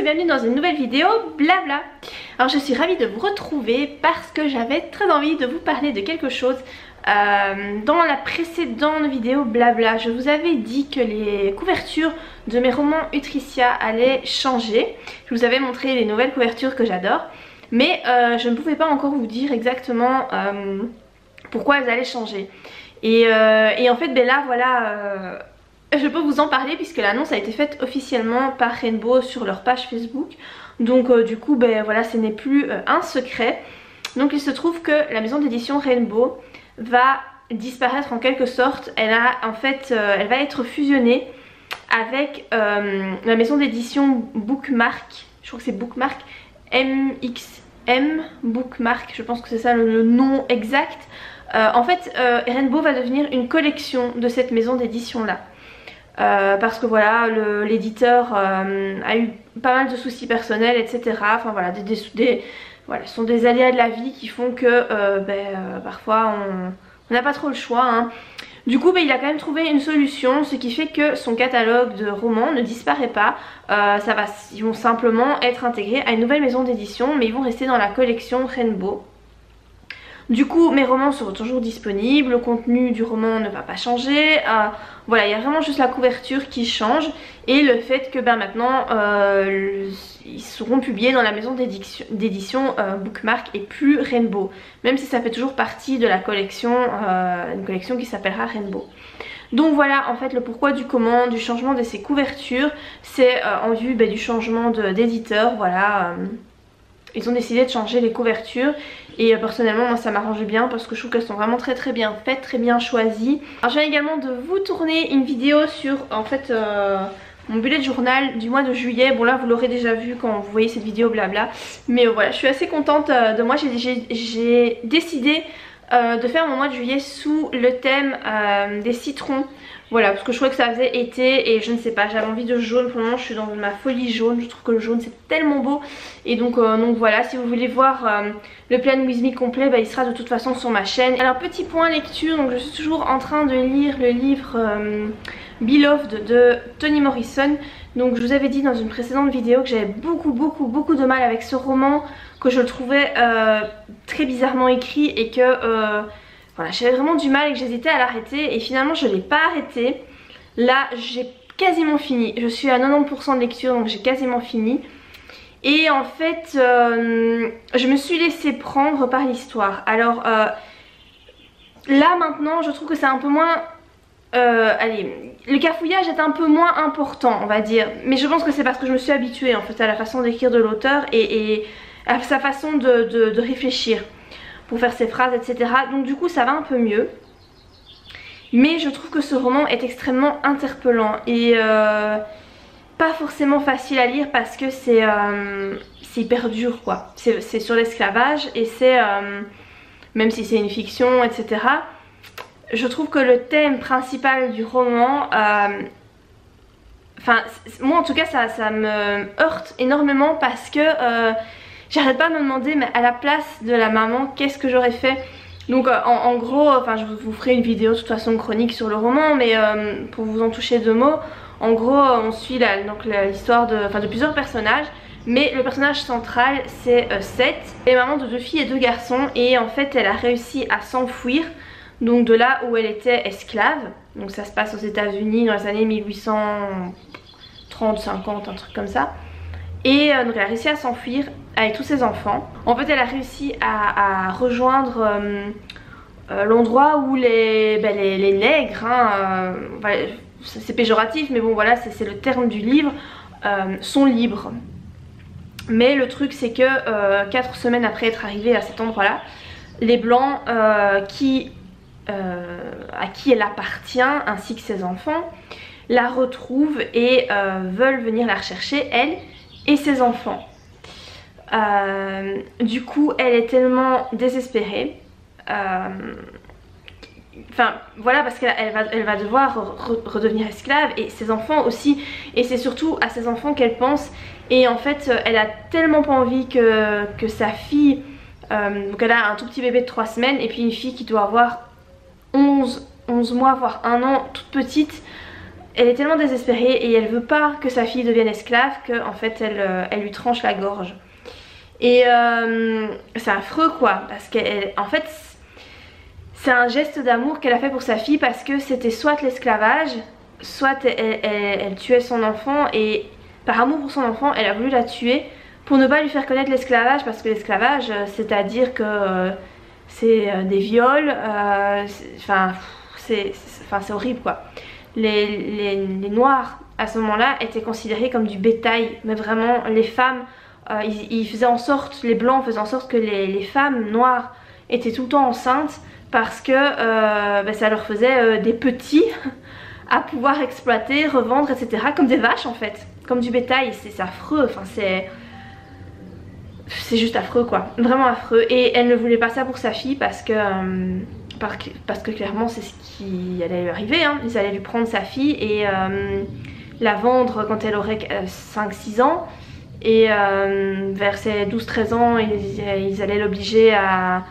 et bienvenue dans une nouvelle vidéo blabla. Alors je suis ravie de vous retrouver parce que j'avais très envie de vous parler de quelque chose. Dans la précédente vidéo blabla, je vous avais dit que les couvertures de mes romans Utricia allaient changer. Je vous avais montré les nouvelles couvertures que j'adore, mais je ne pouvais pas encore vous dire exactement pourquoi elles allaient changer. Et en fait ben là voilà, je peux vous en parler puisque l'annonce a été faite officiellement par Rainbow sur leur page Facebook. Donc du coup ben voilà, ce n'est plus un secret. Donc il se trouve que la maison d'édition Rainbow va disparaître en quelque sorte. Elle va être fusionnée avec la maison d'édition Bookmark. Je crois que c'est Bookmark, MXM Bookmark, je pense que c'est ça le nom exact. En fait Rainbow va devenir une collection de cette maison d'édition là. Parce que voilà, l'éditeur a eu pas mal de soucis personnels, etc. Enfin voilà, voilà, ce sont des aléas de la vie qui font que parfois on n'a pas trop le choix, hein. Du coup il a quand même trouvé une solution, ce qui fait que son catalogue de romans ne disparaît pas. Ils vont simplement être intégrés à une nouvelle maison d'édition, mais ils vont rester dans la collection Rainbow. Du coup mes romans seront toujours disponibles, le contenu du roman ne va pas changer, voilà, il y a vraiment juste la couverture qui change et le fait que maintenant ils seront publiés dans la maison d'édition Bookmark et plus Rainbow, même si ça fait toujours partie de la collection, une collection qui s'appellera Rainbow. Donc voilà en fait le pourquoi du comment du changement de ces couvertures, c'est en vue du changement d'éditeur, voilà. Ils ont décidé de changer les couvertures et personnellement moi ça m'arrange bien parce que je trouve qu'elles sont vraiment très bien faites, très bien choisies. Alors je viens également de vous tourner une vidéo sur en fait mon bullet journal du mois de juillet. Bon là vous l'aurez déjà vu quand vous voyez cette vidéo blabla, mais voilà, je suis assez contente de moi. J'ai décidé de faire mon mois de juillet sous le thème des citrons. Voilà, parce que je trouvais que ça faisait été et je ne sais pas, j'avais envie de jaune. Pour le moment je suis dans ma folie jaune, je trouve que le jaune c'est tellement beau. Et donc voilà, si vous voulez voir le Plan With Me complet, il sera de toute façon sur ma chaîne. Alors petit point lecture, donc je suis toujours en train de lire le livre Beloved de Toni Morrison. Donc je vous avais dit dans une précédente vidéo que j'avais beaucoup de mal avec ce roman, que je le trouvais très bizarrement écrit et que... voilà, j'avais vraiment du mal et que j'hésitais à l'arrêter et finalement je ne l'ai pas arrêté. Là j'ai quasiment fini, je suis à 90% de lecture donc j'ai quasiment fini. Et en fait je me suis laissée prendre par l'histoire. Alors là maintenant je trouve que c'est un peu moins... allez, le cafouillage est un peu moins important on va dire. Mais je pense que c'est parce que je me suis habituée en fait à la façon d'écrire de l'auteur et à sa façon de réfléchir pour faire ses phrases, etc. Donc du coup ça va un peu mieux. Mais je trouve que ce roman est extrêmement interpellant et pas forcément facile à lire parce que c'est hyper dur quoi. C'est sur l'esclavage et c'est, même si c'est une fiction, etc. Je trouve que le thème principal du roman, enfin moi en tout cas ça me heurte énormément parce que... j'arrête pas de me demander mais à la place de la maman qu'est-ce que j'aurais fait. Donc en gros, enfin je vous ferai une vidéo de toute façon chronique sur le roman, mais pour vous en toucher deux mots, en gros on suit l'histoire de plusieurs personnages. Mais le personnage central c'est Seth, elle est maman de deux filles et deux garçons et en fait elle a réussi à s'enfuir donc de là où elle était esclave. Donc ça se passe aux États-Unis dans les années 1830-50, un truc comme ça. Et donc elle a réussi à s'enfuir avec tous ses enfants. En fait elle a réussi à rejoindre l'endroit où les nègres, hein, c'est péjoratif mais bon voilà c'est le terme du livre, sont libres. Mais le truc c'est que 4 semaines après être arrivée à cet endroit là, les blancs à qui elle appartient ainsi que ses enfants la retrouvent et veulent venir la rechercher elle et ses enfants. Du coup elle est tellement désespérée, enfin voilà, parce qu'elle va devoir redevenir esclave et ses enfants aussi, et c'est surtout à ses enfants qu'elle pense. Et en fait elle a tellement pas envie que sa fille, donc elle a un tout petit bébé de 3 semaines et puis une fille qui doit avoir 11 mois voire 1 an, toute petite. elle est tellement désespérée et elle veut pas que sa fille devienne esclave que en fait elle lui tranche la gorge. Et c'est affreux quoi, parce qu'en fait c'est un geste d'amour qu'elle a fait pour sa fille, parce que c'était soit l'esclavage, soit elle tuait son enfant, et par amour pour son enfant elle a voulu la tuer pour ne pas lui faire connaître l'esclavage, parce que l'esclavage c'est à dire que c'est des viols, enfin c'est horrible quoi. Les noirs à ce moment là étaient considérés comme du bétail, mais vraiment les femmes, ils faisaient en sorte, les blancs faisaient en sorte que les femmes noires étaient tout le temps enceintes, parce que ça leur faisait des petits à pouvoir exploiter, revendre, etc. Comme des vaches en fait, comme du bétail. C'est affreux, enfin c'est juste affreux quoi, vraiment affreux. Et elle ne voulait pas ça pour sa fille, parce que clairement c'est ce qui allait lui arriver, hein. Ils allaient lui prendre sa fille et la vendre quand elle aurait 5-6 ans, et vers ses 12-13 ans ils allaient l'obliger à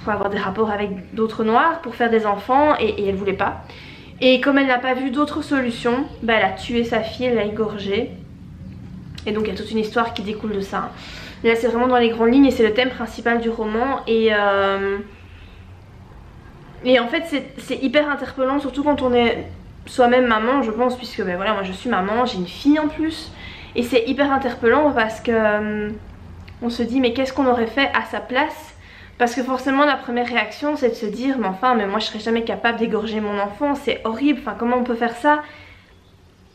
avoir des rapports avec d'autres noirs pour faire des enfants, et elle voulait pas. Et comme elle n'a pas vu d'autre solution, bah elle a tué sa fille, elle l'a égorgée. Et donc il y a toute une histoire qui découle de ça. Là c'est vraiment dans les grandes lignes et c'est le thème principal du roman. Et en fait c'est hyper interpellant, surtout quand on est soi-même maman, je pense, puisque ben voilà, moi je suis maman, j'ai une fille en plus. Et c'est hyper interpellant parce que on se dit mais qu'est-ce qu'on aurait fait à sa place? Parce que forcément la première réaction c'est de se dire mais enfin, mais moi je serais jamais capable d'égorger mon enfant, c'est horrible, enfin comment on peut faire ça?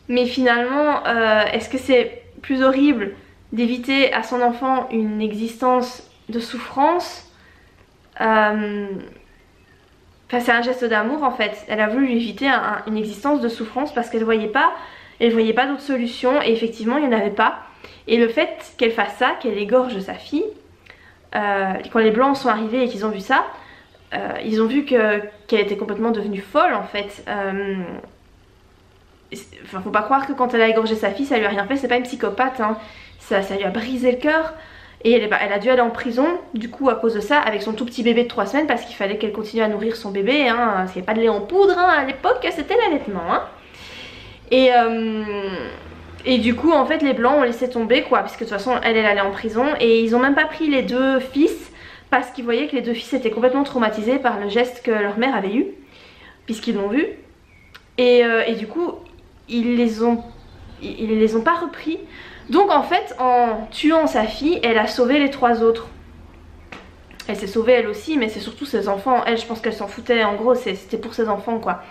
Mais finalement est-ce que c'est plus horrible d'éviter à son enfant une existence de souffrance? Enfin c'est un geste d'amour en fait, elle a voulu lui éviter une existence de souffrance parce qu'elle voyait pas d'autre solution, et effectivement il n'y en avait pas. Et le fait qu'elle fasse ça, qu'elle égorge sa fille, quand les blancs sont arrivés et qu'ils ont vu ça, ils ont vu qu'elle était complètement devenue folle en fait. Enfin, faut pas croire que quand elle a égorgé sa fille ça lui a rien fait, c'est pas une psychopathe, hein. Ça lui a brisé le cœur. Et elle a dû aller en prison du coup à cause de ça, avec son tout petit bébé de 3 semaines, parce qu'il fallait qu'elle continue à nourrir son bébé, hein, parce qu'il n'y avait pas de lait en poudre, hein, à l'époque c'était l'allaitement, hein. Et du coup en fait les blancs ont laissé tomber quoi, puisque de toute façon elle allait en prison, et ils ont même pas pris les 2 fils parce qu'ils voyaient que les 2 fils étaient complètement traumatisés par le geste que leur mère avait eu, puisqu'ils l'ont vu. Et du coup ils les ont pas repris. Donc en fait en tuant sa fille elle a sauvé les 3 autres. Elle s'est sauvée elle aussi, mais c'est surtout ses enfants. Elle, je pense qu'elle s'en foutait, en gros c'était pour ses enfants quoi.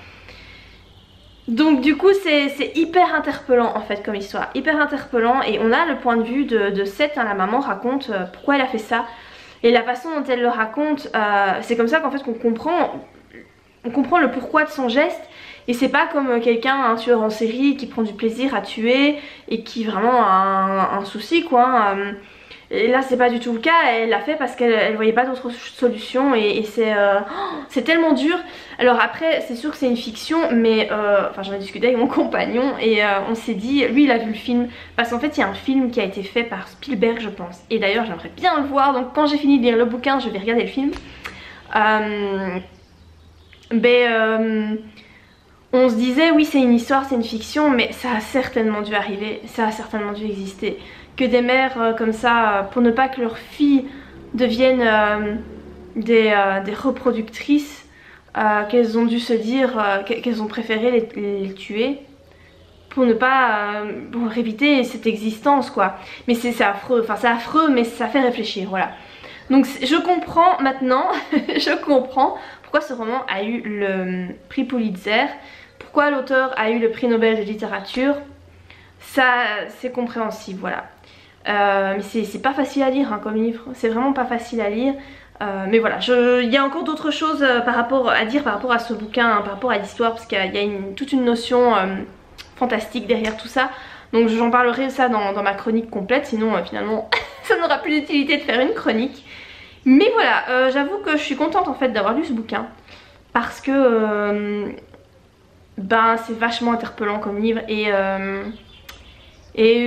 Donc du coup c'est hyper interpellant en fait comme histoire, hyper interpellant. Et on a le point de vue de Seth, hein, la maman raconte pourquoi elle a fait ça. Et la façon dont elle le raconte, c'est comme ça qu'en fait qu'on comprend le pourquoi de son geste. Et c'est pas comme quelqu'un, un tueur en série qui prend du plaisir à tuer et qui vraiment a un souci quoi. Et là c'est pas du tout le cas, elle l'a fait parce qu'elle voyait pas d'autre solution, et c'est tellement dur. Alors après c'est sûr que c'est une fiction, mais enfin j'en ai discuté avec mon compagnon et on s'est dit, lui il a vu le film, parce qu'en fait il y a un film qui a été fait par Spielberg je pense, et d'ailleurs j'aimerais bien le voir, donc quand j'ai fini de lire le bouquin je vais regarder le film. On se disait oui c'est une histoire, c'est une fiction, mais ça a certainement dû arriver, ça a certainement dû exister. Que des mères comme ça, pour ne pas que leurs filles deviennent des reproductrices, qu'elles ont dû se dire qu'elles ont préféré les tuer pour ne pas pour éviter cette existence quoi. Mais c'est affreux, enfin c'est affreux, mais ça fait réfléchir, voilà. Donc je comprends maintenant, je comprends pourquoi ce roman a eu le prix Pulitzer, pourquoi l'auteur a eu le prix Nobel de littérature. Ça c'est compréhensible, voilà. Mais c'est pas facile à lire hein, comme livre, c'est vraiment pas facile à lire. Mais voilà, il y a encore d'autres choses à dire par rapport à ce bouquin, hein, par rapport à l'histoire, parce qu'il y a toute une notion fantastique derrière tout ça. Donc j'en parlerai ça dans ma chronique complète, sinon finalement ça n'aura plus d'utilité de faire une chronique. Mais voilà, j'avoue que je suis contente en fait d'avoir lu ce bouquin, parce que ben c'est vachement interpellant comme livre, et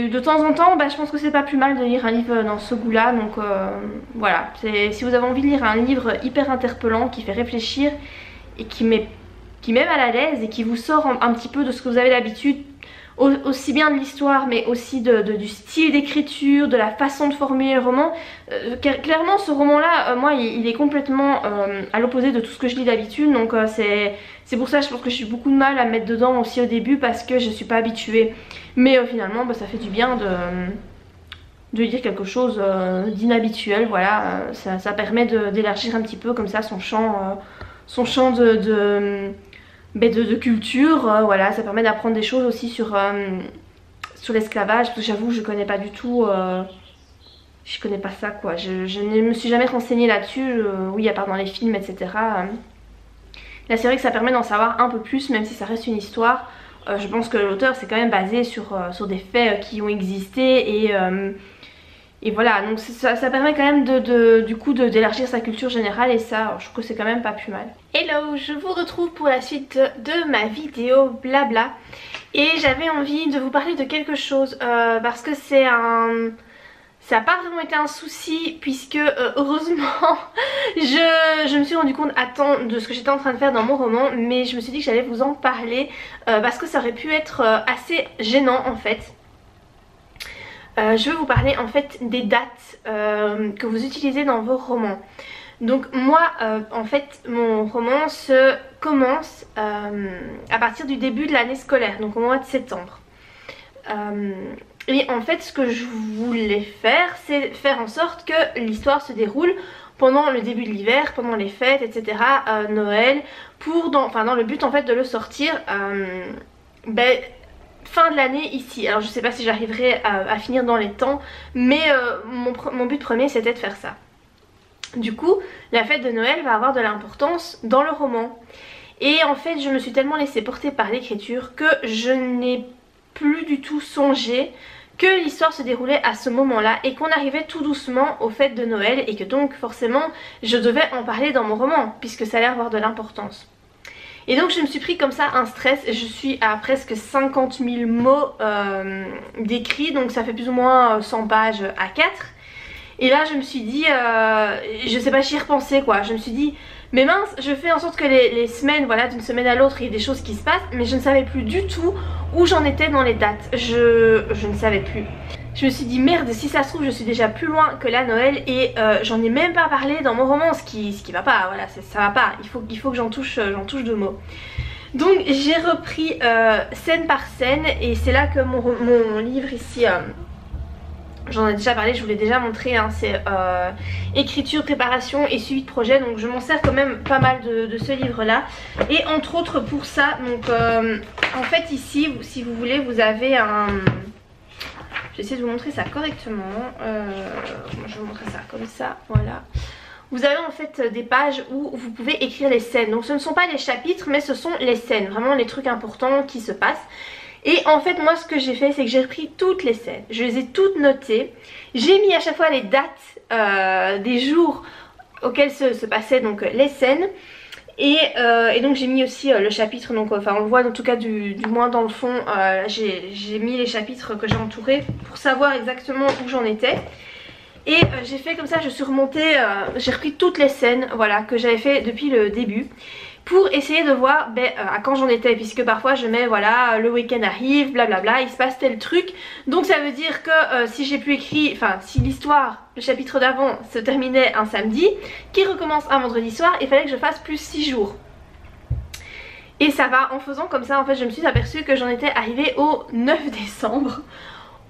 de temps en temps je pense que c'est pas plus mal de lire un livre dans ce goût là. Donc voilà, si vous avez envie de lire un livre hyper interpellant qui fait réfléchir et qui met met mal à l'aise et qui vous sort un petit peu de ce que vous avez l'habitude, aussi bien de l'histoire mais aussi du style d'écriture, de la façon de formuler le roman. Clairement ce roman là, moi il est complètement à l'opposé de tout ce que je lis d'habitude, donc c'est pour ça je pense que j'ai eu beaucoup de mal à me mettre dedans aussi au début parce que je suis pas habituée. Mais finalement bah, ça fait du bien de lire quelque chose d'inhabituel, voilà, ça permet d'élargir un petit peu comme ça son champ de culture, voilà, ça permet d'apprendre des choses aussi sur l'esclavage, parce que j'avoue je connais pas du tout, je connais pas ça quoi, je ne me suis jamais renseignée là-dessus, oui à part dans les films etc. Là c'est vrai que ça permet d'en savoir un peu plus même si ça reste une histoire. Je pense que l'auteur c'est quand même basé sur des faits qui ont existé et voilà, donc ça permet quand même du coup d'élargir sa culture générale et ça je trouve que c'est quand même pas plus mal. Hello, je vous retrouve pour la suite de ma vidéo blabla et j'avais envie de vous parler de quelque chose parce que ça n'a pas vraiment été un souci puisque heureusement je me suis rendu compte à temps de ce que j'étais en train de faire dans mon roman, mais je me suis dit que j'allais vous en parler parce que ça aurait pu être assez gênant en fait. Je vais vous parler en fait des dates que vous utilisez dans vos romans. Donc moi en fait mon roman se commence à partir du début de l'année scolaire, donc au mois de septembre. Et en fait ce que je voulais faire c'est faire en sorte que l'histoire se déroule pendant le début de l'hiver, pendant les fêtes etc, Noël, dans le but en fait de le sortir fin de l'année ici. Alors je sais pas si j'arriverai à finir dans les temps, mais mon but premier c'était de faire ça. Du coup la fête de Noël va avoir de l'importance dans le roman. Et en fait je me suis tellement laissée porter par l'écriture que je n'ai plus du tout songé que l'histoire se déroulait à ce moment là et qu'on arrivait tout doucement aux fêtes de Noël et que donc forcément je devais en parler dans mon roman puisque ça allait avoir de l'importance. Et donc je me suis pris comme ça un stress, je suis à presque 50 000 mots d'écrit, donc ça fait plus ou moins 100 pages à 4. Et là je me suis dit, je sais pas, j'y ai repensé quoi, je me suis dit mais mince, je fais en sorte que les semaines, voilà, d'une semaine à l'autre il y ait des choses qui se passent, mais je ne savais plus du tout où j'en étais dans les dates, je ne savais plus. Je me suis dit merde, si ça se trouve je suis déjà plus loin que la Noël et j'en ai même pas parlé dans mon roman, ce qui va pas, voilà, ça va pas, il faut que j'en touche 2 mots. Donc j'ai repris scène par scène et c'est là que mon livre ici, j'en ai déjà parlé, je vous l'ai déjà montré, hein, c'est écriture, préparation et suivi de projet, donc je m'en sers quand même pas mal de ce livre là. Et entre autres pour ça, donc en fait ici, si vous voulez, vous avez un... Je vais essayer de vous montrer ça correctement, je vais vous montrer ça comme ça, voilà. Vous avez en fait des pages où vous pouvez écrire les scènes, donc ce ne sont pas les chapitres mais ce sont les scènes, vraiment les trucs importants qui se passent. Et en fait moi ce que j'ai fait c'est que j'ai repris toutes les scènes, je les ai toutes notées, j'ai mis à chaque fois les dates des jours auxquels se passaient donc les scènes. Et donc j'ai mis aussi le chapitre, donc enfin on le voit en tout cas du moins dans le fond, j'ai mis les chapitres que j'ai entourés pour savoir exactement où j'en étais. Et j'ai fait comme ça, je suis remontée, j'ai repris toutes les scènes voilà, que j'avais fait depuis le début pour essayer de voir à quand j'en étais, puisque parfois je mets voilà le week-end arrive, blablabla, il se passe tel truc. Donc ça veut dire que si j'ai pu écrire, enfin si l'histoire, le chapitre d'avant se terminait un samedi, qui recommence un vendredi soir, il fallait que je fasse plus 6 jours. Et ça va, en faisant comme ça en fait je me suis aperçue que j'en étais arrivée au 9 décembre.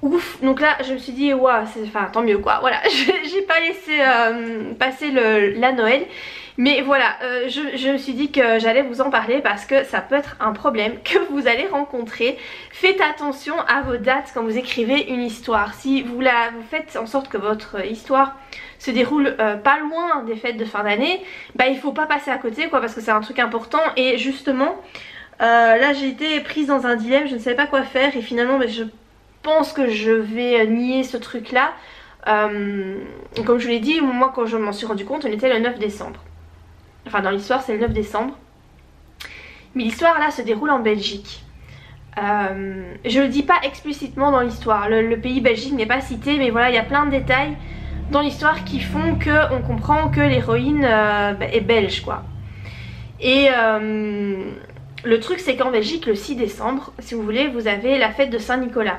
Ouf, donc là je me suis dit waouh, enfin tant mieux quoi, voilà, j'ai pas laissé passer la Noël. Mais voilà, je me suis dit que j'allais vous en parler parce que ça peut être un problème que vous allez rencontrer. Faites attention à vos dates quand vous écrivez une histoire. Si vous faites en sorte que votre histoire se déroule pas loin des fêtes de fin d'année, bah il faut pas passer à côté quoi, parce que c'est un truc important. Et justement, là j'ai été prise dans un dilemme, je ne savais pas quoi faire et finalement je pense que je vais nier ce truc là. Comme je vous l'ai dit, moi quand je m'en suis rendu compte on était le 9 décembre. Enfin dans l'histoire c'est le 9 décembre. Mais l'histoire là se déroule en Belgique. Je le dis pas explicitement dans l'histoire, le pays Belgique n'est pas cité, mais voilà il y a plein de détails dans l'histoire qui font qu'on comprend que l'héroïne est belge quoi. Et Le truc c'est qu'en Belgique le 6 décembre, si vous voulez, vous avez la fête de Saint-Nicolas.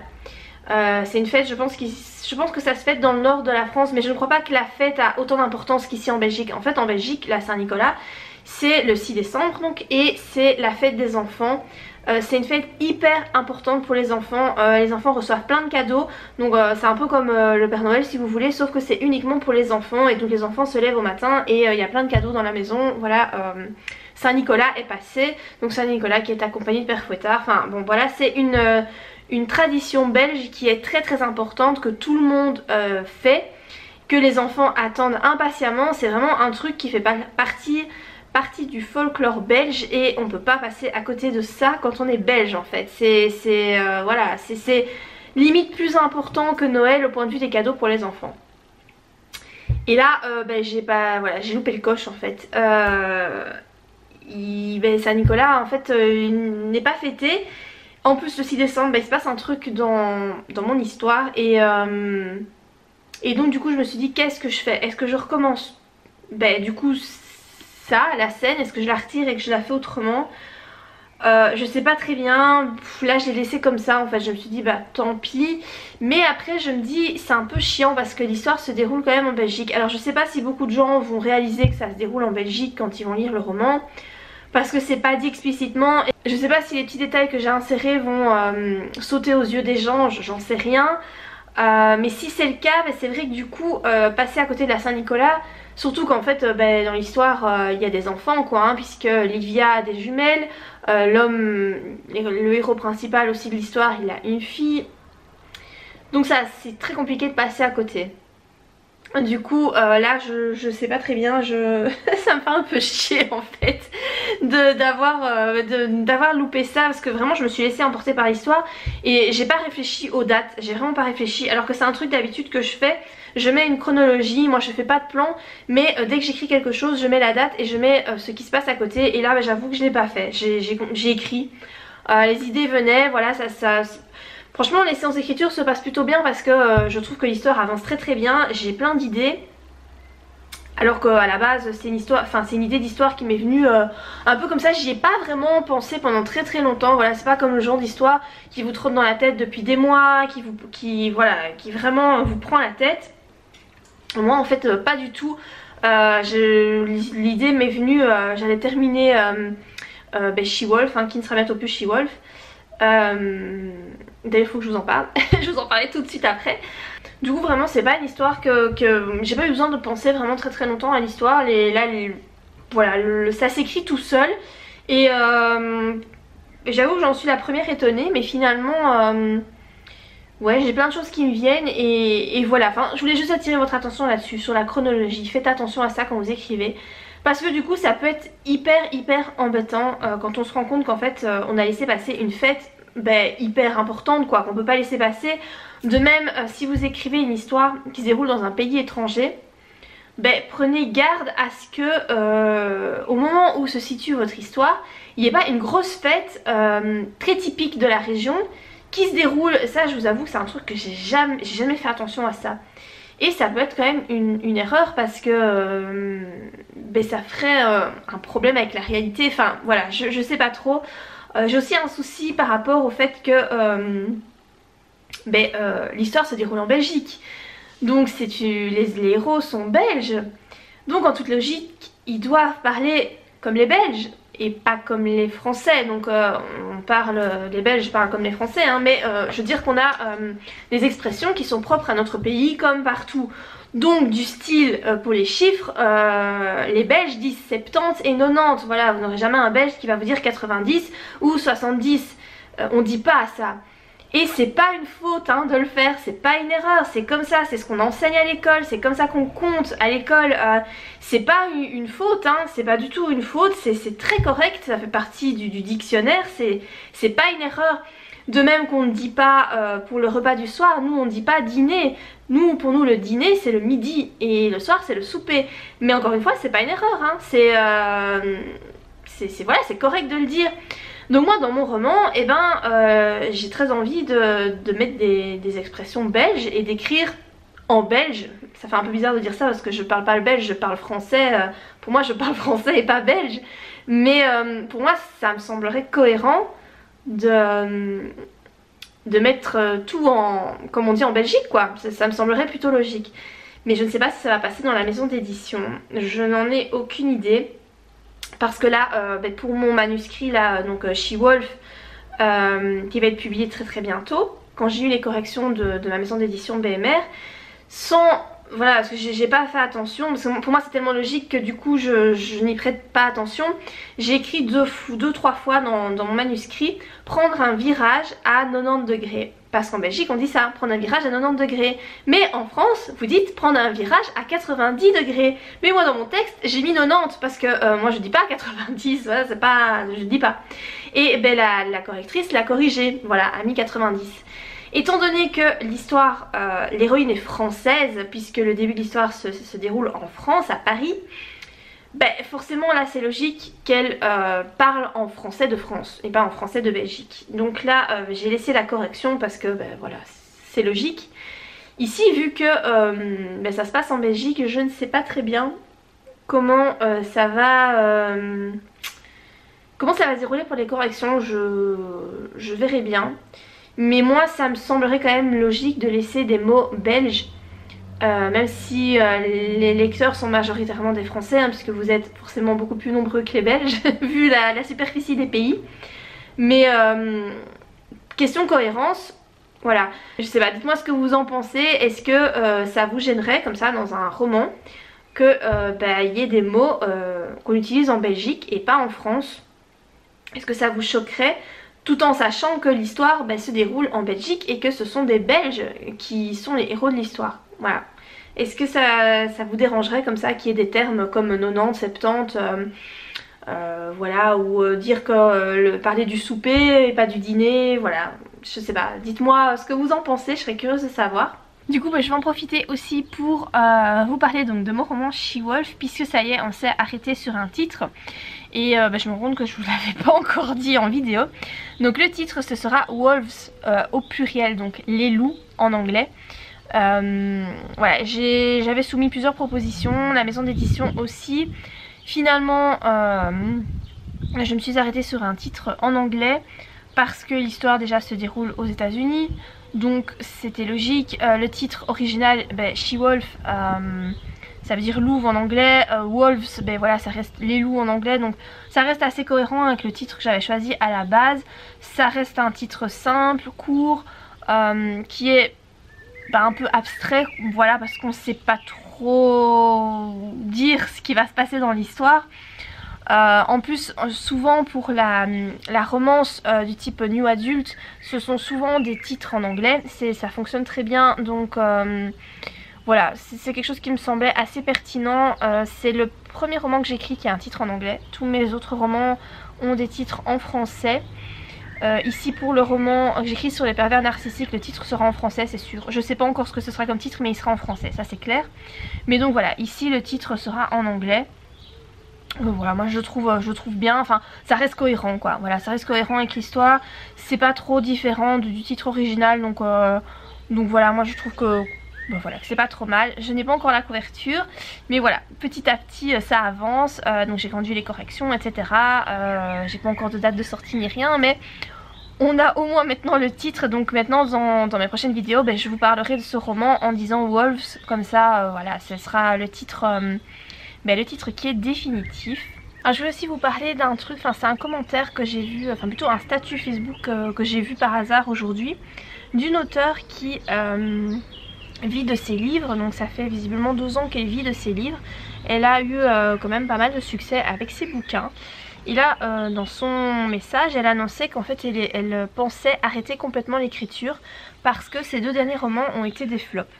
C'est une fête, je pense que ça se fête dans le nord de la France, mais je ne crois pas que la fête a autant d'importance qu'ici en Belgique. En fait en Belgique, la Saint-Nicolas, c'est le 6 décembre donc, et c'est la fête des enfants. C'est une fête hyper importante pour les enfants reçoivent plein de cadeaux, donc c'est un peu comme le Père Noël si vous voulez, sauf que c'est uniquement pour les enfants, et donc les enfants se lèvent au matin et il y a plein de cadeaux dans la maison, voilà. Saint-Nicolas est passé, donc Saint-Nicolas qui est accompagné de Père Fouettard, enfin bon voilà, c'est une tradition belge qui est très très importante, que tout le monde fait, que les enfants attendent impatiemment. C'est vraiment un truc qui fait partie du folklore belge, et on peut pas passer à côté de ça quand on est belge en fait. Voilà, c'est limite plus important que Noël au point de vue des cadeaux pour les enfants. Et là j'ai loupé le coche en fait. Saint-Nicolas en fait il n'est pas fêté. En plus le 6 décembre il se passe un truc dans mon histoire, et donc du coup je me suis dit qu'est-ce que je fais, est-ce que je recommence du coup ça, la scène, est-ce que je la retire et que je la fais autrement? Je sais pas très bien. Là je l'ai laissé comme ça en fait, je me suis dit bah tant pis, mais après je me dis c'est un peu chiant parce que l'histoire se déroule quand même en Belgique. Alors je sais pas si beaucoup de gens vont réaliser que ça se déroule en Belgique quand ils vont lire le roman, parce que c'est pas dit explicitement. Je sais pas si les petits détails que j'ai insérés vont sauter aux yeux des gens, j'en sais rien. Mais si c'est le cas, c'est vrai que du coup passer à côté de la Saint-Nicolas, surtout qu'en fait dans l'histoire il y a des enfants quoi, hein, puisque Livia a des jumelles, le héros principal aussi de l'histoire il a une fille, donc ça c'est très compliqué de passer à côté. Du coup là je sais pas très bien, ça me fait un peu chier en fait d'avoir loupé ça, parce que vraiment je me suis laissée emporter par l'histoire et j'ai pas réfléchi aux dates, j'ai vraiment pas réfléchi, alors que c'est un truc d'habitude que je fais. Je mets une chronologie, moi je fais pas de plan, mais dès que j'écris quelque chose je mets la date et je mets ce qui se passe à côté, et là j'avoue que je l'ai pas fait, j'ai écrit, les idées venaient, voilà. Franchement les séances d'écriture se passent plutôt bien parce que je trouve que l'histoire avance très très bien, j'ai plein d'idées. Alors qu'à la base c'est une idée d'histoire qui m'est venue un peu comme ça, j'y ai pas vraiment pensé pendant très très longtemps. Voilà, c'est pas comme le genre d'histoire qui vous trotte dans la tête depuis des mois, qui vraiment vous prend la tête. Moi en fait pas du tout. L'idée m'est venue, j'allais terminer She-Wolf, hein, qui ne sera bientôt plus She-Wolf. D'ailleurs il faut que je vous en parle, je vous en parlais tout de suite après. Du coup vraiment c'est pas une histoire que j'ai pas eu besoin de penser vraiment très très longtemps à l'histoire. Voilà, ça s'écrit tout seul, et j'avoue que j'en suis la première étonnée, mais finalement ouais, j'ai plein de choses qui me viennent, et voilà. Enfin je voulais juste attirer votre attention là-dessus, sur la chronologie. Faites attention à ça quand vous écrivez, parce que du coup ça peut être hyper embêtant quand on se rend compte qu'en fait on a laissé passer une fête hyper importante quoi, qu'on peut pas laisser passer. De même si vous écrivez une histoire qui se déroule dans un pays étranger, prenez garde à ce que au moment où se situe votre histoire, il n'y ait pas une grosse fête très typique de la région qui se déroule. Ça je vous avoue que c'est un truc que j'ai jamais fait attention à ça, et ça peut être quand même une erreur, parce que ça ferait un problème avec la réalité. Enfin voilà, je sais pas trop. J'ai aussi un souci par rapport au fait que l'histoire se déroule en Belgique, donc les héros sont belges, donc en toute logique ils doivent parler comme les Belges et pas comme les Français. Donc les Belges parlent comme les Français, hein, mais je veux dire qu'on a des expressions qui sont propres à notre pays comme partout. Donc du style pour les chiffres, les Belges disent 70 et 90, voilà, vous n'aurez jamais un Belge qui va vous dire 90 ou 70, on dit pas ça. Et c'est pas une faute hein, de le faire, c'est pas une erreur, c'est comme ça, c'est ce qu'on enseigne à l'école, c'est comme ça qu'on compte à l'école, c'est pas une faute, hein, c'est pas du tout une faute, c'est très correct, ça fait partie du dictionnaire, c'est pas une erreur. De même qu'on ne dit pas pour le repas du soir, nous on ne dit pas dîner, pour nous le dîner c'est le midi et le soir c'est le souper. Mais encore une fois c'est pas une erreur, hein. Voilà, c'est correct de le dire. Donc moi dans mon roman, j'ai très envie de mettre des expressions belges et d'écrire en belge. Ça fait un peu bizarre de dire ça parce que je parle pas le belge, je parle français. Pour moi je parle français et pas belge. Mais pour moi ça me semblerait cohérent de mettre tout en, comme on dit, en Belgique quoi. Ça me semblerait plutôt logique. Mais je ne sais pas si ça va passer dans la maison d'édition. Je n'en ai aucune idée. Parce que là, pour mon manuscrit là, donc She-Wolf, qui va être publié très très bientôt, quand j'ai eu les corrections de ma maison d'édition BMR, voilà, parce que j'ai pas fait attention, parce que pour moi c'est tellement logique que du coup je n'y prête pas attention. J'ai écrit deux, trois fois dans mon manuscrit prendre un virage à 90 degrés. Parce qu'en Belgique on dit ça, prendre un virage à 90 degrés. Mais en France vous dites prendre un virage à 90 degrés. Mais moi dans mon texte j'ai mis 90 parce que moi je dis pas 90, voilà, c'est pas, je dis pas. Et ben la correctrice l'a corrigé, voilà, a mis 90. Étant donné que l'histoire, l'héroïne est française, puisque le début de l'histoire se déroule en France, à Paris, ben forcément là c'est logique qu'elle parle en français de France et pas en français de Belgique. Donc là j'ai laissé la correction parce que ben voilà, c'est logique. Ici vu que ben, ça se passe en Belgique, je ne sais pas très bien comment ça va se dérouler pour les corrections, je verrai bien. Mais moi ça me semblerait quand même logique de laisser des mots belges, même si les lecteurs sont majoritairement des Français, hein, puisque vous êtes forcément beaucoup plus nombreux que les Belges, vu la superficie des pays. Mais question cohérence, voilà. Je sais pas, dites-moi ce que vous en pensez. Est-ce que ça vous gênerait comme ça dans un roman que y ait des mots qu'on utilise en Belgique et pas en France? Est-ce que ça vous choquerait? Tout en sachant que l'histoire se déroule en Belgique et que ce sont des Belges qui sont les héros de l'histoire. Voilà. Est-ce que ça vous dérangerait comme ça qu'il y ait des termes comme 90, 70, voilà, ou dire que parler du souper et pas du dîner, voilà. Je sais pas, dites-moi ce que vous en pensez, je serais curieuse de savoir. Du coup je vais en profiter aussi pour vous parler donc de mon roman She-Wolf, puisque ça y est, on s'est arrêté sur un titre. Et je me rends compte que je vous l'avais pas encore dit en vidéo. Donc le titre ce sera Wolves au pluriel, donc les loups en anglais. Voilà, j'avais soumis plusieurs propositions, la maison d'édition aussi. Finalement je me suis arrêtée sur un titre en anglais parce que l'histoire déjà se déroule aux États-Unis. Donc c'était logique. Le titre original, She-Wolf, ça veut dire louve en anglais, wolves, voilà, ça reste les loups en anglais, donc ça reste assez cohérent avec le titre que j'avais choisi à la base. Ça reste un titre simple, court, qui est un peu abstrait, voilà, parce qu'on ne sait pas trop dire ce qui va se passer dans l'histoire. En plus, souvent pour la romance du type New Adult, ce sont souvent des titres en anglais, ça fonctionne très bien, donc voilà, c'est quelque chose qui me semblait assez pertinent. C'est le premier roman que j'écris qui a un titre en anglais. Tous mes autres romans ont des titres en français. Ici pour le roman que j'écris sur les pervers narcissiques, le titre sera en français, c'est sûr. Je sais pas encore ce que ce sera comme titre, mais il sera en français, ça c'est clair. Mais donc voilà, ici le titre sera en anglais. Voilà, moi je trouve bien, enfin ça reste cohérent quoi. Voilà, ça reste cohérent avec l'histoire. C'est pas trop différent du titre original, donc voilà, moi je trouve que voilà, c'est pas trop mal. Je n'ai pas encore la couverture, mais voilà, petit à petit ça avance. Donc j'ai rendu les corrections, etc. J'ai pas encore de date de sortie ni rien, mais on a au moins maintenant le titre. Donc maintenant dans mes prochaines vidéos, je vous parlerai de ce roman en disant Wolves, comme ça voilà, ce sera le titre qui est définitif. Alors, je voulais aussi vous parler d'un truc, enfin c'est un commentaire que j'ai vu, enfin plutôt un statut Facebook que j'ai vu par hasard aujourd'hui, d'une auteure qui vit de ses livres. Donc ça fait visiblement 12 ans qu'elle vit de ses livres. Elle a eu quand même pas mal de succès avec ses bouquins. Et là dans son message elle annonçait qu'en fait elle pensait arrêter complètement l'écriture parce que ses 2 derniers romans ont été des flops.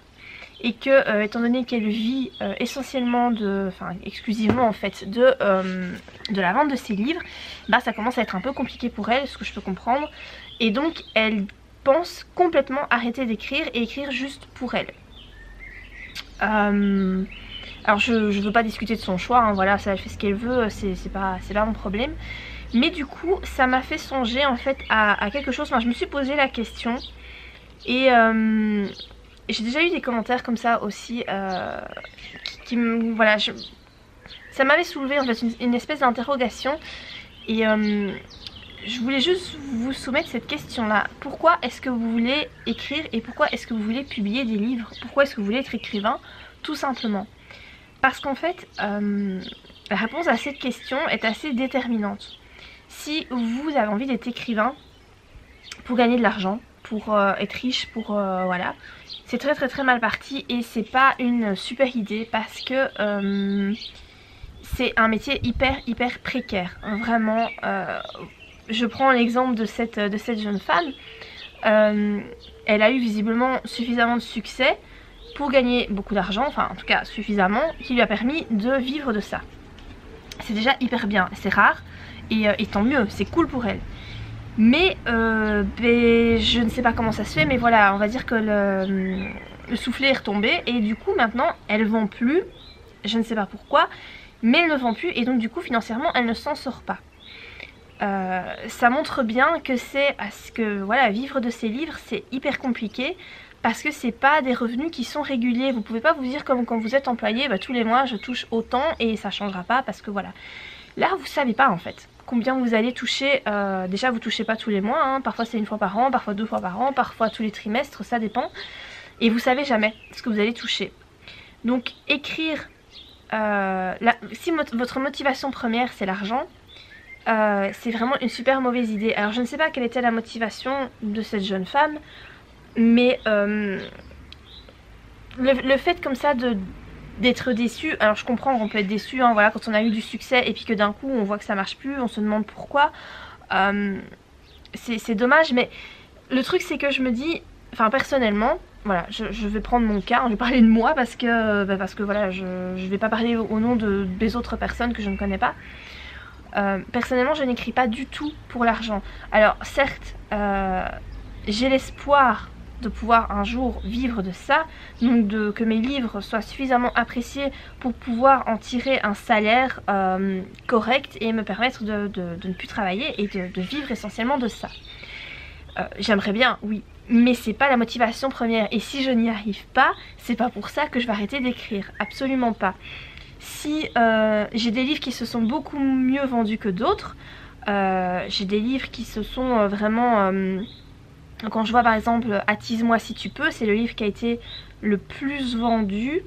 Et que étant donné qu'elle vit essentiellement exclusivement en fait de la vente de ses livres, ça commence à être un peu compliqué pour elle, ce que je peux comprendre. Et donc elle pense complètement arrêter d'écrire et écrire juste pour elle. Alors je veux pas discuter de son choix, hein, voilà, ça, elle fait ce qu'elle veut, c'est pas mon problème. Mais du coup ça m'a fait songer en fait à quelque chose. Enfin, je me suis posé la question et j'ai déjà eu des commentaires comme ça aussi qui me... Voilà, ça m'avait soulevé en fait une espèce d'interrogation. Et je voulais juste vous soumettre cette question-là. Pourquoi est-ce que vous voulez écrire et pourquoi est-ce que vous voulez publier des livres? Pourquoi est-ce que vous voulez être écrivain? Tout simplement. Parce qu'en fait, la réponse à cette question est assez déterminante. Si vous avez envie d'être écrivain pour gagner de l'argent, pour être riche, pour voilà, c'est très très très mal parti et c'est pas une super idée parce que c'est un métier hyper précaire. Vraiment, je prends l'exemple de cette jeune femme. Elle a eu visiblement suffisamment de succès pour gagner beaucoup d'argent, enfin en tout cas suffisamment, qui lui a permis de vivre de ça. C'est déjà hyper bien, c'est rare et tant mieux, c'est cool pour elle. Mais je ne sais pas comment ça se fait, mais voilà, on va dire que le soufflet est retombé et du coup maintenant elle vend plus, je ne sais pas pourquoi, mais elle ne vend plus et donc du coup financièrement elle ne s'en sort pas. Ça montre bien que c'est parce que voilà, vivre de ses livres c'est hyper compliqué parce que c'est pas des revenus qui sont réguliers. Vous pouvez pas vous dire comme quand vous êtes employé, bah, tous les mois je touche autant et ça changera pas parce que voilà. Là vous savez pas en fait combien vous allez toucher. Déjà vous touchez pas tous les mois, hein. Parfois c'est une fois par an, parfois 2 fois par an, parfois tous les trimestres, ça dépend. Et vous savez jamais ce que vous allez toucher. Donc écrire, si votre motivation première c'est l'argent, c'est vraiment une super mauvaise idée. Alors je ne sais pas quelle était la motivation de cette jeune femme, mais le fait comme ça d'être déçu, alors je comprends qu'on peut être déçu, hein, voilà, quand on a eu du succès et puis que d'un coup on voit que ça marche plus, on se demande pourquoi. C'est dommage, mais le truc c'est que je me dis, enfin personnellement, voilà, je vais prendre mon cas, je vais parler de moi parce que voilà, je vais pas parler au nom des autres personnes que je ne connais pas. Personnellement je n'écris pas du tout pour l'argent. Alors certes j'ai l'espoir de pouvoir un jour vivre de ça, donc que mes livres soient suffisamment appréciés pour pouvoir en tirer un salaire correct et me permettre de ne plus travailler et de vivre essentiellement de ça. J'aimerais bien, oui, mais c'est pas la motivation première et si je n'y arrive pas, c'est pas pour ça que je vais arrêter d'écrire, absolument pas. Si j'ai des livres qui se sont beaucoup mieux vendus que d'autres, j'ai des livres qui se sont vraiment... quand je vois par exemple Attise-moi si tu peux, c'est le livre qui a été le plus vendu.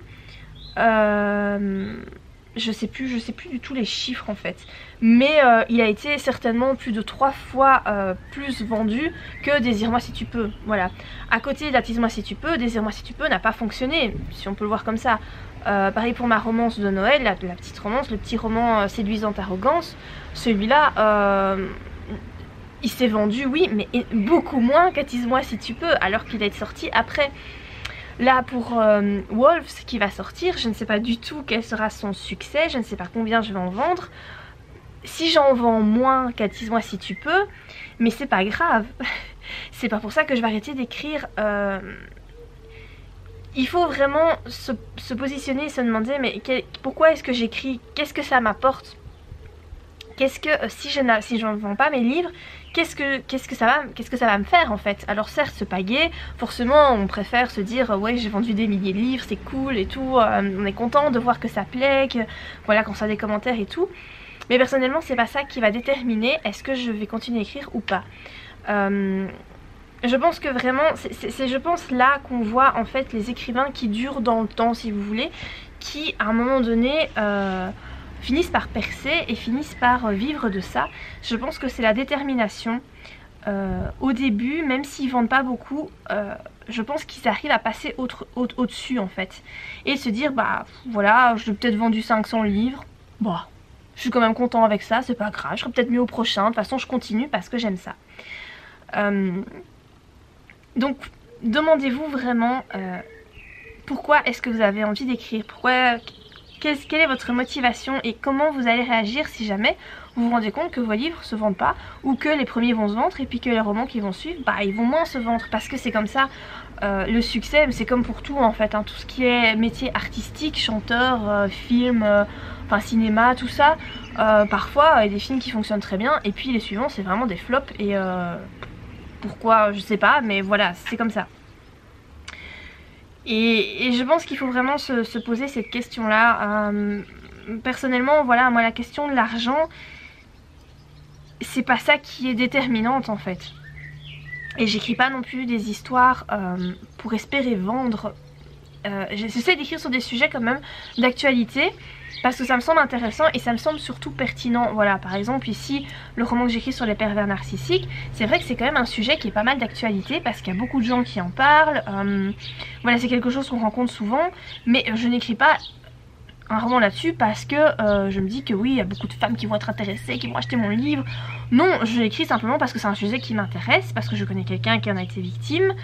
Je sais plus du tout les chiffres en fait. Mais il a été certainement plus de 3 fois plus vendu que Désire-moi si tu peux. Voilà. À côté d'Attise-moi si tu peux, Désire-moi si tu peux n'a pas fonctionné, si on peut le voir comme ça. Pareil pour ma romance de Noël, la petite romance, le petit roman Séduisante Arrogance. Celui-là, il s'est vendu, oui, mais beaucoup moins qu'Attise-moi si tu peux, alors qu'il est sorti après. Là pour Wolves qui va sortir, je ne sais pas du tout quel sera son succès, je ne sais pas combien je vais en vendre. Si j'en vends moins qu'Attise-moi si tu peux, mais c'est pas grave. C'est pas pour ça que je vais arrêter d'écrire. Il faut vraiment se positionner et se demander mais pourquoi est-ce que j'écris? Qu'est-ce que ça m'apporte? Qu'est-ce que si je ne vends pas mes livres, qu'est-ce que ça va me faire en fait? Alors certes c'est pas gai, forcément on préfère se dire ouais j'ai vendu des milliers de livres, c'est cool et tout, on est content de voir que ça plaît, que voilà qu'on reçoit des commentaires et tout. Mais personnellement c'est pas ça qui va déterminer est-ce que je vais continuer à écrire ou pas. Je pense que vraiment, c'est je pense là qu'on voit en fait les écrivains qui durent dans le temps si vous voulez, qui à un moment donné finissent par percer et finissent par vivre de ça. Je pense que c'est la détermination. Au début, même s'ils vendent pas beaucoup, je pense qu'ils arrivent à passer au-dessus en fait. Et se dire bah voilà, j'ai peut-être vendu 500 livres, bah je suis quand même content avec ça, c'est pas grave, je serai peut-être mieux au prochain, de toute façon je continue parce que j'aime ça. Donc demandez-vous vraiment pourquoi est-ce que vous avez envie d'écrire, quelle est votre motivation et comment vous allez réagir si jamais vous vous rendez compte que vos livres se vendent pas ou que les premiers vont se vendre et puis que les romans qui vont suivre, bah ils vont moins se vendre parce que c'est comme ça. Le succès c'est comme pour tout en fait, hein, tout ce qui est métier artistique, chanteur, film, enfin cinéma, tout ça, parfois il y a des films qui fonctionnent très bien et puis les suivants c'est vraiment des flops et pourquoi je sais pas mais voilà c'est comme ça. Et je pense qu'il faut vraiment se poser cette question-là. Personnellement, voilà, moi la question de l'argent, c'est pas ça qui est déterminante en fait. Et j'écris pas non plus des histoires pour espérer vendre. J'essaie d'écrire sur des sujets quand même d'actualité parce que ça me semble intéressant et ça me semble surtout pertinent. Voilà, par exemple ici le roman que j'écris sur les pervers narcissiques, c'est vrai que c'est quand même un sujet qui est pas mal d'actualité parce qu'il y a beaucoup de gens qui en parlent. Voilà, c'est quelque chose qu'on rencontre souvent, mais je n'écris pas un roman là-dessus parce que je me dis que oui, il y a beaucoup de femmes qui vont être intéressées, qui vont acheter mon livre. Non, je l'écris simplement parce que c'est un sujet qui m'intéresse, parce que je connais quelqu'un qui en a été victime,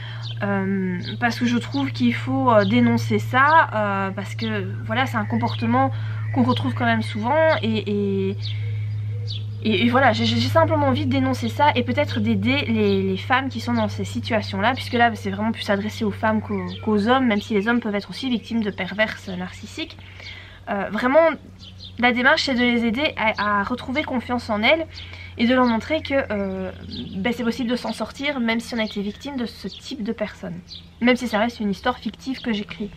parce que je trouve qu'il faut dénoncer ça, parce que voilà, c'est un comportement qu'on retrouve quand même souvent et voilà, j'ai simplement envie de dénoncer ça et peut-être d'aider les femmes qui sont dans ces situations-là, puisque là c'est vraiment plus adressé aux femmes qu'aux hommes, même si les hommes peuvent être aussi victimes de perverses narcissiques. Vraiment, la démarche c'est de les aider à retrouver confiance en elles et de leur montrer que c'est possible de s'en sortir même si on a été victime de ce type de personnes. Même si ça reste une histoire fictive que j'écris.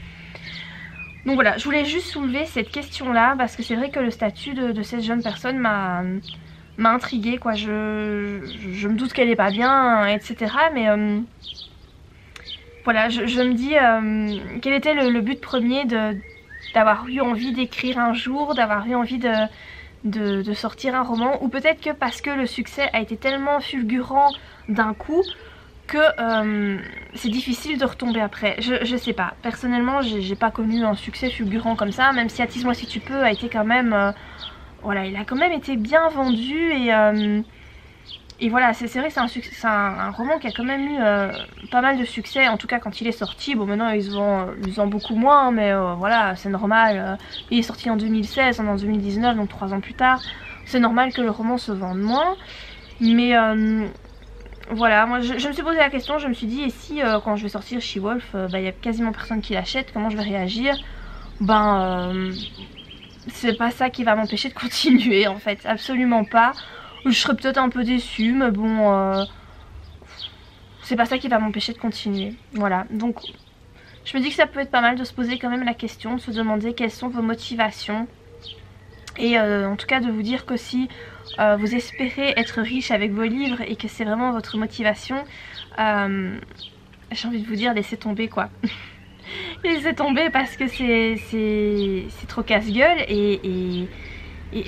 Donc voilà, je voulais juste soulever cette question-là parce que c'est vrai que le statut de cette jeune personne m'a intriguée, quoi. Je me doute qu'elle est pas bien, etc. Mais voilà, je me dis quel était le but premier d'avoir eu envie d'écrire un jour, d'avoir eu envie de sortir un roman, ou peut-être que parce que le succès a été tellement fulgurant d'un coup que c'est difficile de retomber après. Je sais pas, personnellement j'ai pas connu un succès fulgurant comme ça, même si Attise-moi si tu peux a été quand même voilà, il a quand même été bien vendu et voilà, c'est vrai que c'est un roman qui a quand même eu pas mal de succès, en tout cas quand il est sorti. Bon, maintenant ils se vendent beaucoup moins, hein, mais voilà, c'est normal. Il est sorti en 2016, on est en 2019, donc 3 ans plus tard. C'est normal que le roman se vende moins. Mais voilà, moi je me suis posé la question, je me suis dit, et si quand je vais sortir She-Wolf, il y a quasiment personne qui l'achète, comment je vais réagir? C'est pas ça qui va m'empêcher de continuer en fait, absolument pas. Je serais peut-être un peu déçue, mais bon, c'est pas ça qui va m'empêcher de continuer. Voilà, donc je me dis que ça peut être pas mal de se poser quand même la question, de se demander quelles sont vos motivations. Et en tout cas de vous dire que si vous espérez être riche avec vos livres et que c'est vraiment votre motivation, j'ai envie de vous dire laissez tomber quoi. Laissez tomber parce que c'est trop casse-gueule et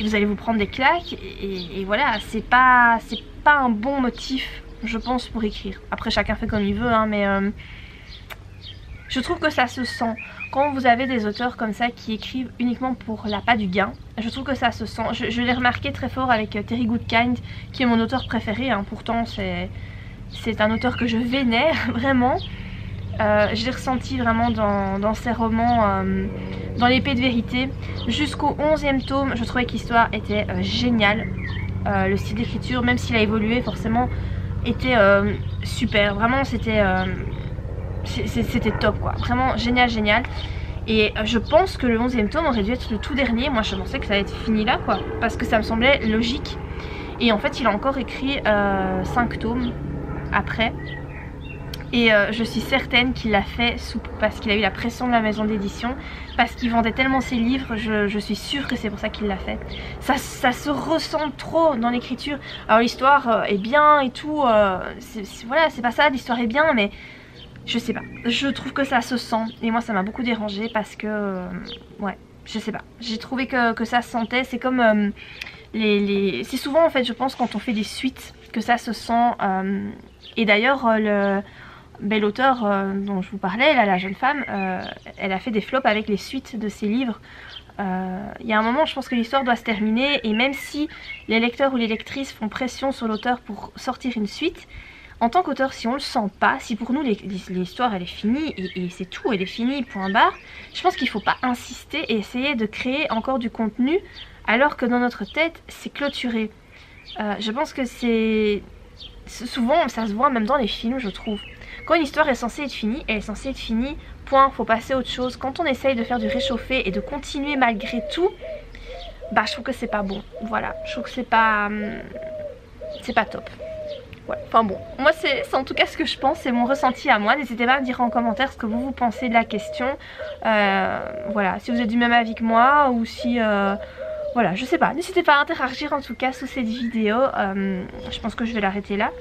vous allez vous prendre des claques et voilà, c'est pas un bon motif je pense pour écrire. Après chacun fait comme il veut hein, mais je trouve que ça se sent. Quand vous avez des auteurs comme ça qui écrivent uniquement pour l'appât du gain, je trouve que ça se sent. Je l'ai remarqué très fort avec Terry Goodkind qui est mon auteur préféré hein. Pourtant c'est un auteur que je vénère vraiment. Je l'ai ressenti vraiment dans ses romans, dans l'épée de vérité. Jusqu'au 11e tome, je trouvais que l'histoire était géniale. Le style d'écriture, même s'il a évolué forcément, était super. Vraiment c'était top quoi. Vraiment génial. Et je pense que le 11e tome aurait dû être le tout dernier. Moi je pensais que ça allait être fini là quoi. Parce que ça me semblait logique. Et en fait il a encore écrit 5 tomes après. Et je suis certaine qu'il l'a fait parce qu'il a eu la pression de la maison d'édition, parce qu'il vendait tellement ses livres, je suis sûre que c'est pour ça qu'il l'a fait. Ça se ressent trop dans l'écriture. Alors l'histoire est bien et tout, voilà, c'est pas ça, l'histoire est bien, mais je sais pas. Je trouve que ça se sent, et moi ça m'a beaucoup dérangée parce que, ouais, je sais pas. J'ai trouvé que ça se sentait, c'est comme c'est souvent en fait, je pense, quand on fait des suites, que ça se sent. Et d'ailleurs, l'auteur dont je vous parlais, là, la jeune femme, elle a fait des flops avec les suites de ses livres. Il y a un moment, je pense que l'histoire doit se terminer, et même si les lecteurs ou les lectrices font pression sur l'auteur pour sortir une suite, en tant qu'auteur, si on le sent pas, si pour nous l'histoire elle est finie et c'est tout, elle est finie, point barre, je pense qu'il faut pas insister et essayer de créer encore du contenu alors que dans notre tête c'est clôturé. Je pense que c'est souvent, ça se voit même dans les films, je trouve. Quand une histoire est censée être finie, elle est censée être finie, point, faut passer à autre chose. Quand on essaye de faire du réchauffé et de continuer malgré tout, je trouve que c'est pas bon. Voilà, je trouve que c'est pas top. Ouais, enfin bon, moi c'est en tout cas ce que je pense, c'est mon ressenti à moi. N'hésitez pas à me dire en commentaire ce que vous pensez de la question. Voilà, si vous êtes du même avis que moi ou si... voilà, je sais pas, n'hésitez pas à interagir en tout cas sous cette vidéo. Je pense que je vais l'arrêter là.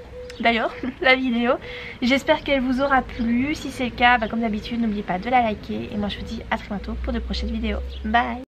D'ailleurs, la vidéo, j'espère qu'elle vous aura plu. Si c'est le cas, bah, comme d'habitude, n'oubliez pas de la liker. Et moi je vous dis à très bientôt pour de prochaines vidéos. Bye!